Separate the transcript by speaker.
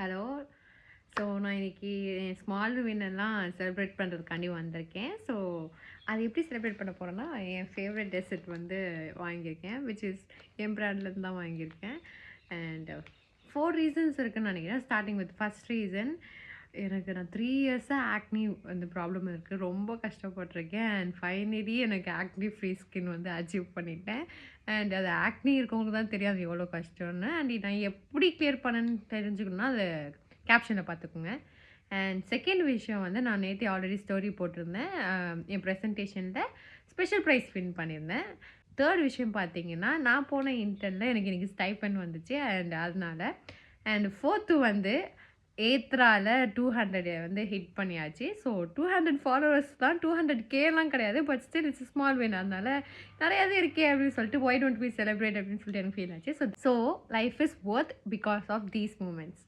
Speaker 1: Hello. So நான் இன்னைக்கு என் small win எல்லாம் செலிப்ரேட் பண்ணுறதுக்காண்டி வந்திருக்கேன். ஸோ அது எப்படி செலிப்ரேட் பண்ண போகிறேன்னா, என் ஃபேவரட் டெசர்ட் வந்து வாங்கியிருக்கேன். விச் இஸ் என் பிராண்ட்லேருந்து தான் வாங்கியிருக்கேன். அண்ட் 4 ரீசன்ஸ் இருக்குன்னு நினைக்கிறேன். ஸ்டார்டிங் வித் ஃபர்ஸ்ட் ரீசன், எனக்கு நான் 3 இயர்ஸாக ஆக்னி அந்த ப்ராப்ளம் இருக்குது. ரொம்ப கஷ்டப்பட்டிருக்கேன். அண்ட் ஃபைனலி எனக்கு ஆக்னி ஃப்ரீ ஸ்கின் வந்து அச்சீவ் பண்ணிட்டேன். அண்ட் அது ஆக்னி இருக்கவங்களுக்கு தான் தெரியும் அது எவ்வளோ கஷ்டம்னு. அண்ட் நான் எப்படி கிளியர் பண்ணேன்னு தெரிஞ்சுக்கணுன்னா அது கேப்ஷனை பார்த்துக்குங்க. அண்ட் செகண்ட் விஷயம் வந்து, நான் நேற்று ஆல்ரெடி ஸ்டோரி போட்டிருந்தேன். என் ப்ரெசன்டேஷனில் ஸ்பெஷல் ப்ரைஸ் வின் பண்ணியிருந்தேன். தேர்ட் விஷயம் பார்த்தீங்கன்னா, நான் போன இன்டர்னில் எனக்கு இன்றைக்கி ஸ்டைப்பண்ட் வந்துச்சு. அண்ட் அதனால அண்ட் ஃபோர்த்து வந்து ஏத்ரால 200 வந்து ஹிட் பண்ணியாச்சு. ஸோ 200 ஃபாலோவர்ஸ் தான், 200Kலாம் கிடையாது. But still it's small win. அதனால நிறையாவே இருக்கே அப்படின்னு சொல்லிட்டு ஒய் டோன்ட் வி செலிப்ரேட் அப்படின்னு சொல்லிட்டு எனக்கு ஃபீல் ஆச்சு. So life is worth because of these moments.